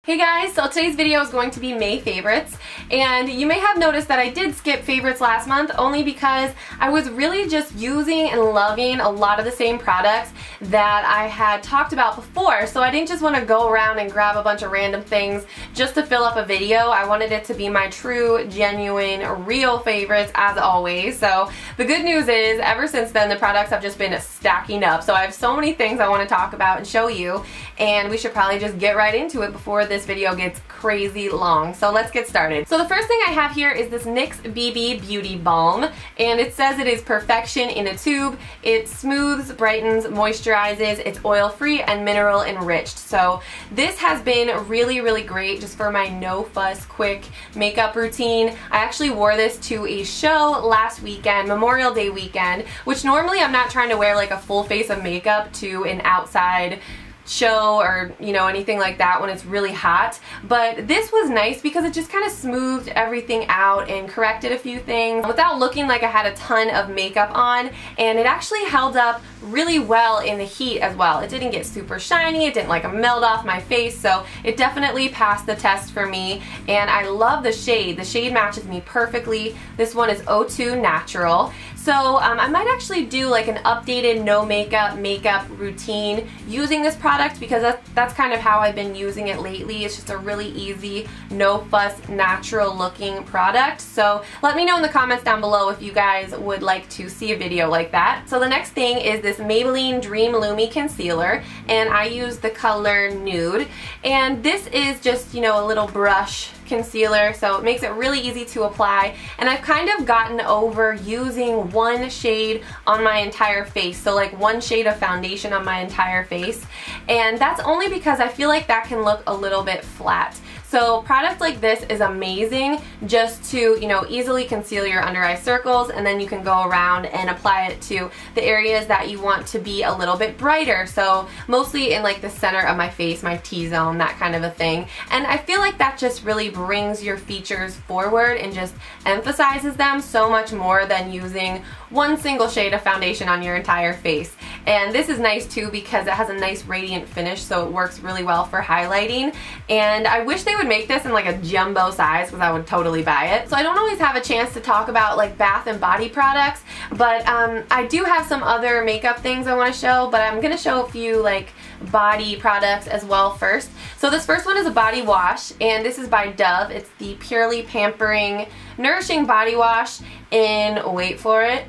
Hey guys, so today's video is going to be May favorites, and you may have noticed that I did skip favorites last month only because I was really just using and loving a lot of the same products that I had talked about before, so I didn't just want to go around and grab a bunch of random things just to fill up a video. I wanted it to be my true, genuine, real favorites as always. So the good news is ever since then the products have just been stacking up, so I have so many things I want to talk about and show you, and we should probably just get right into it before this video gets crazy long. So let's get started. So the first thing I have here is this NYX BB Beauty Balm, and it says it is perfection in a tube. It smooths, brightens, moisturizes, it's oil free and mineral enriched. So this has been really great just for my no fuss quick makeup routine. I actually wore this to a show last weekend, Memorial Day weekend, which normally I'm not trying to wear like a full face of makeup to an outside show or anything like that when it's really hot, but this was nice because it just kind of smoothed everything out and corrected a few things without looking like I had a ton of makeup on, and it actually held up really well in the heat as well. It didn't get super shiny, it didn't like melt off my face, so it definitely passed the test for me, and I love the shade. The shade matches me perfectly. This one is 02 Natural. So I might actually do like an updated no makeup routine using this product because that's kind of how I've been using it lately. It's just a really easy, no fuss, natural looking product. So let me know in the comments down below if you guys would like to see a video like that. So the next thing is this Maybelline Dream Lumi Concealer, and I use the color Nude. And this is just, a little brush concealer, so it makes it really easy to apply, and I've kind of gotten over using one shade on my entire face, so like one shade of foundation on my entire face, and that's only because I feel like that can look a little bit flat. So product like this is amazing just to, easily conceal your under eye circles, and then you can go around and apply it to the areas that you want to be a little bit brighter. So mostly in like the center of my face, my T-zone, that kind of a thing. And I feel like that just really brings your features forward and just emphasizes them so much more than using one single shade of foundation on your entire face. And this is nice too because it has a nice radiant finish, so it works really well for highlighting. And I wish they would make this in like a jumbo size because I would totally buy it. So I don't always have a chance to talk about like bath and body products, but I do have some other makeup things I want to show, but I'm going to show a few like body products as well first. So this first one is a body wash, and this is by Dove. It's the Purely Pampering Nourishing Body Wash in, wait for it,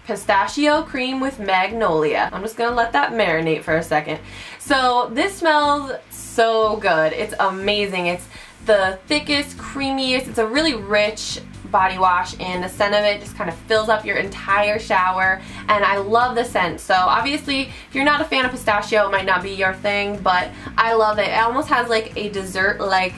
Pistachio Cream with Magnolia. I'm just gonna let that marinate for a second. So this smells so good. It's amazing. It's the thickest, creamiest, it's a really rich body wash, and the scent of it just kind of fills up your entire shower, and I love the scent. So obviously if you're not a fan of pistachio, it might not be your thing, but I love it. It almost has like a dessert-like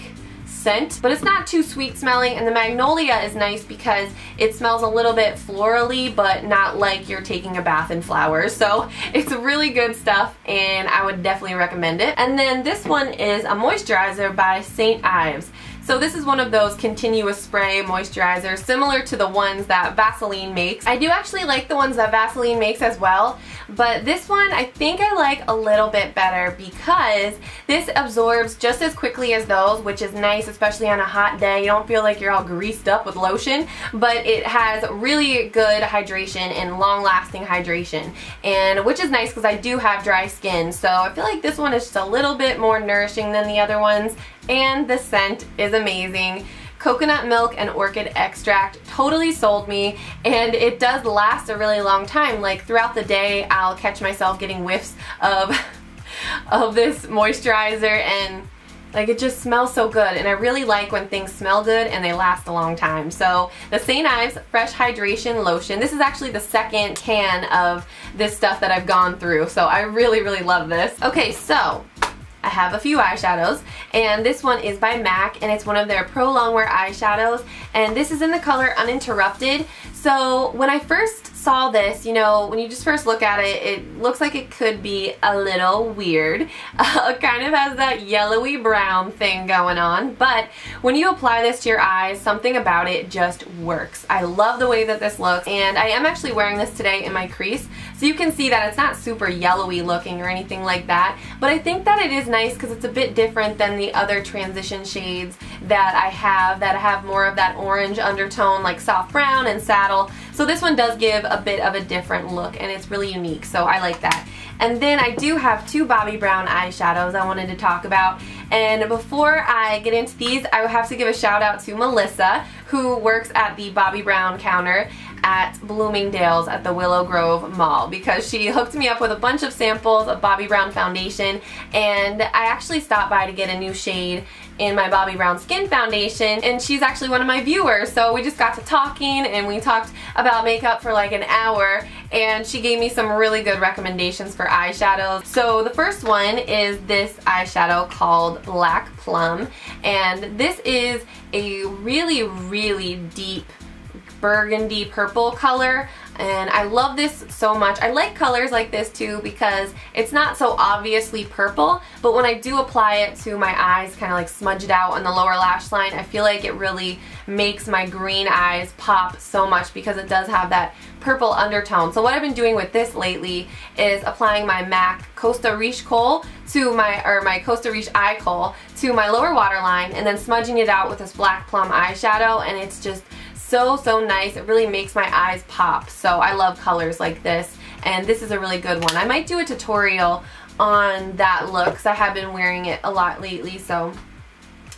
scent, but it's not too sweet smelling, and the Magnolia is nice because it smells a little bit florally, but not like you're taking a bath in flowers. So it's really good stuff, and I would definitely recommend it. And then this one is a moisturizer by St. Ives. So this is one of those continuous spray moisturizers similar to the ones that Vaseline makes. I do actually like the ones that Vaseline makes as well, but this one I think I like a little bit better because this absorbs just as quickly as those, which is nice, especially on a hot day. You don't feel like you're all greased up with lotion, but it has really good hydration and long-lasting hydration, and which is nice because I do have dry skin, so I feel like this one is just a little bit more nourishing than the other ones. And the scent is amazing. Coconut milk and orchid extract totally sold me, and it does last a really long time. Like throughout the day I'll catch myself getting whiffs of this moisturizer, and like it just smells so good, and I really like when things smell good and they last a long time. So the St. Ives Fresh Hydration Lotion, this is actually the second can of this stuff that I've gone through, so I really love this. Okay, so I have a few eyeshadows, and this one is by MAC, and it's one of their Prolongwear eyeshadows, and this is in the color Uninterrupted. So when I first saw this, you know, when you just first look at it, it looks like it could be a little weird. It kind of has that yellowy brown thing going on, but when you apply this to your eyes, something about it just works. I love the way that this looks, and I am actually wearing this today in my crease, so you can see that it's not super yellowy looking or anything like that, but I think that it is nice because it's a bit different than the other transition shades that I have more of that orange undertone, like soft brown and saddle. So this one does give a bit of a different look, and it's really unique, so I like that. And then I do have two Bobbi Brown eyeshadows I wanted to talk about. And before I get into these, I would have to give a shout out to Melissa, who works at the Bobbi Brown counter at Bloomingdale's at the Willow Grove Mall, because she hooked me up with a bunch of samples of Bobbi Brown foundation, and I actually stopped by to get a new shade in my Bobbi Brown Skin Foundation, and she's actually one of my viewers, so we just got to talking and we talked about makeup for like an hour, and she gave me some really good recommendations for eyeshadows. So the first one is this eyeshadow called Black Plum, and this is a really deep burgundy purple color, and I love this so much. I like colors like this too because it's not so obviously purple, but when I do apply it to my eyes, kind of like smudge it out on the lower lash line, I feel like it really makes my green eyes pop so much because it does have that purple undertone. So what I've been doing with this lately is applying my MAC Costa Riche kohl to my Costa Riche eye kohl to my lower waterline, and then smudging it out with this Black Plum eyeshadow, and it's just so nice. It really makes my eyes pop. So I love colors like this, and this is a really good one. I might do a tutorial on that look because I have been wearing it a lot lately. So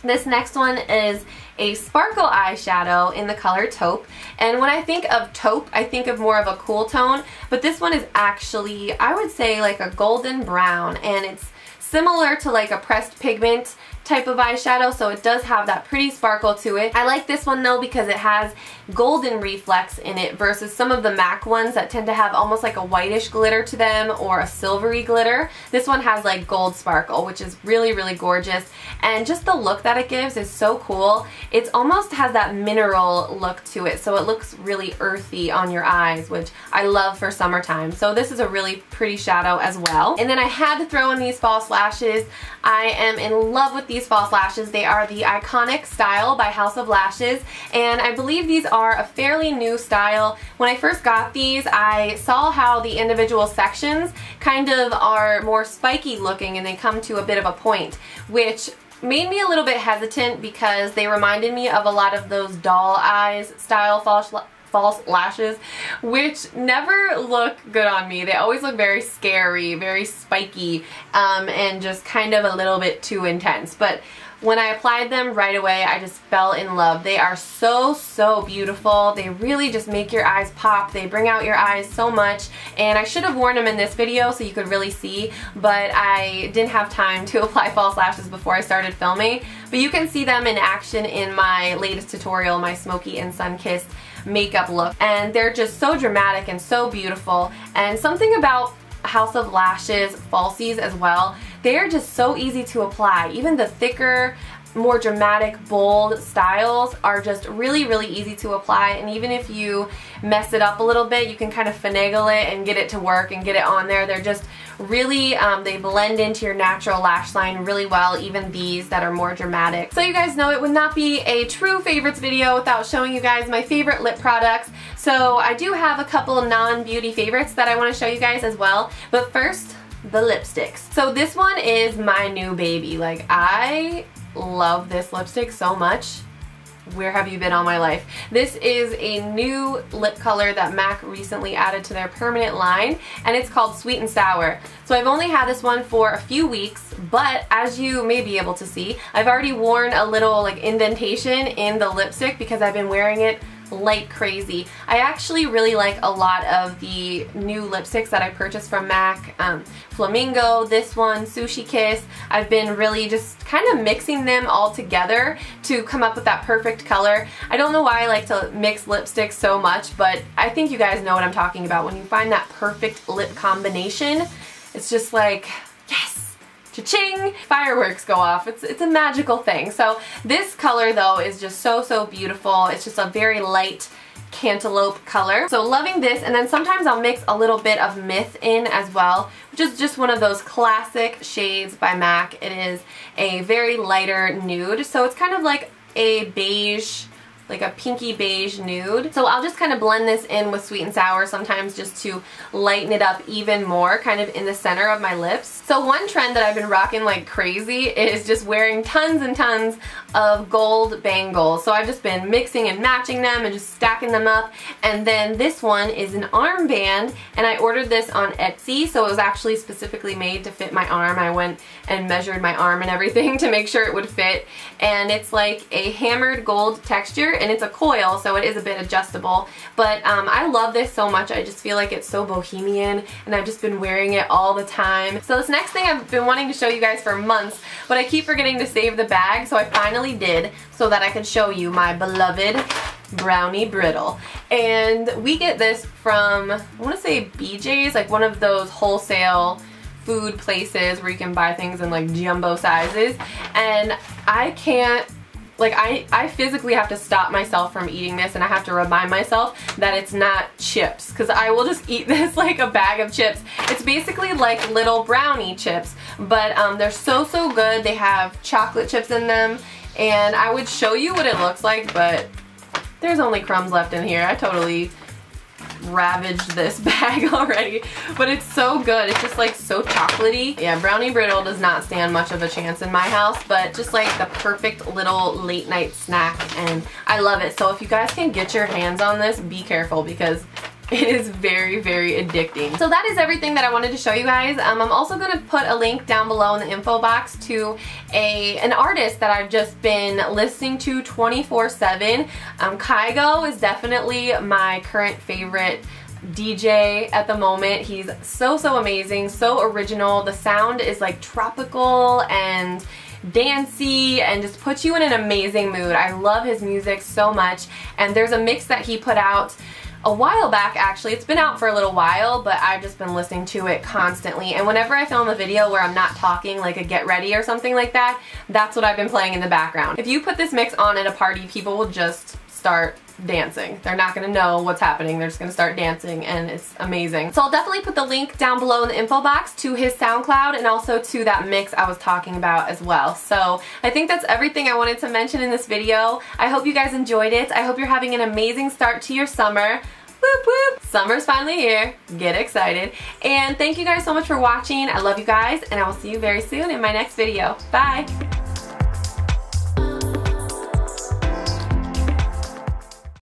this next one is a sparkle eyeshadow in the color Taupe, and when I think of taupe, I think of more of a cool tone, but this one is actually, I would say, like a golden brown, and it's similar to like a pressed pigment type of eyeshadow, so it does have that pretty sparkle to it. I like this one though because it has golden reflex in it versus some of the MAC ones that tend to have almost like a whitish glitter to them or a silvery glitter. This one has like gold sparkle, which is really gorgeous, and just the look that it gives is so cool. It almost has that mineral look to it, so it looks really earthy on your eyes, which I love for summertime. So this is a really pretty shadow as well. And then I had to throw in these false lashes. I am in love with these false lashes. They are the Iconic Style by House of Lashes, and I believe these are a fairly new style. When I first got these, I saw how the individual sections kind of are more spiky looking and they come to a bit of a point, which made me a little bit hesitant because they reminded me of a lot of those doll eyes style false lashes, which never look good on me. They always look very scary, very spiky, and just kind of a little bit too intense. But when I applied them right away, I just fell in love. They are so beautiful. They really just make your eyes pop. They bring out your eyes so much, and I should have worn them in this video so you could really see, but I didn't have time to apply false lashes before I started filming. But you can see them in action in my latest tutorial, my Smoky and Sun-Kissed makeup look, and they're just so dramatic and so beautiful. And something about House of Lashes falsies as well, they are just so easy to apply. Even the thicker, more dramatic, bold styles are just really easy to apply, and even if you mess it up a little bit, you can kind of finagle it and get it to work and get it on there. They're just really, they blend into your natural lash line really well, even these that are more dramatic. So you guys know it would not be a true favorites video without showing you guys my favorite lip products. So I do have a couple non-beauty favorites that I want to show you guys as well, but first, the lipsticks. So this one is my new baby. Like, I love this lipstick so much. Where have you been all my life? This is a new lip color that MAC recently added to their permanent line, and it's called Sweet and Sour. So I've only had this one for a few weeks, but as you may be able to see, I've already worn a little like indentation in the lipstick because I've been wearing it like crazy. I actually really like a lot of the new lipsticks that I purchased from MAC. Flamingo, this one, Sushi Kiss. I've been really just kind of mixing them all together to come up with that perfect color. I don't know why I like to mix lipsticks so much, but I think you guys know what I'm talking about. When you find that perfect lip combination, it's just like, yes! Cha-ching! Fireworks go off. It's a magical thing. So this color though is just so beautiful. It's just a very light cantaloupe color. So loving this, and then sometimes I'll mix a little bit of Myth in as well, which is just one of those classic shades by MAC. It is a very lighter nude, so it's kind of like a beige, like a pinky beige nude. So I'll just kind of blend this in with Sweet and Sour sometimes just to lighten it up even more, kind of in the center of my lips. So one trend that I've been rocking like crazy is just wearing tons and tons of gold bangles. So I've just been mixing and matching them and just stacking them up. And then this one is an armband, and I ordered this on Etsy, so it was actually specifically made to fit my arm. I went and measured my arm and everything to make sure it would fit. And it's like a hammered gold texture, and it's a coil, so it is a bit adjustable. But I love this so much. I just feel like it's so bohemian, and I've just been wearing it all the time. So this next thing I've been wanting to show you guys for months, but I keep forgetting to save the bag, so I finally did, so that I could show you my beloved Brownie Brittle. And we get this from, I want to say BJ's, like one of those wholesale food places where you can buy things in like jumbo sizes. And I can't, like I physically have to stop myself from eating this, and I have to remind myself that it's not chips, because I will just eat this like a bag of chips. It's basically like little brownie chips, but they're so good. They have chocolate chips in them, and I would show you what it looks like, but there's only crumbs left in here. I totally ravaged this bag already, but it's so good. It's just like so chocolatey. Yeah, Brownie Brittle does not stand much of a chance in my house, but just like the perfect little late night snack, and I love it. So if you guys can get your hands on this, be careful, because it is very addicting. So that is everything that I wanted to show you guys. I'm also going to put a link down below in the info box to an artist that I've just been listening to 24/7. Kygo is definitely my current favorite DJ at the moment. He's so amazing, so original. The sound is like tropical and dancey and just puts you in an amazing mood. I love his music so much, and there's a mix that he put out a while back actually. It's been out for a little while, but I've just been listening to it constantly, and whenever I film a video where I'm not talking, like a get ready or something like that, that's what I've been playing in the background. If you put this mix on at a party, people will just start dancing. They're not going to know what's happening. They're just going to start dancing, and it's amazing. So I'll definitely put the link down below in the info box to his SoundCloud, and also to that mix I was talking about as well. So I think that's everything I wanted to mention in this video. I hope you guys enjoyed it. I hope you're having an amazing start to your summer. Whoop whoop! Summer's finally here. Get excited. And thank you guys so much for watching. I love you guys, and I will see you very soon in my next video. Bye!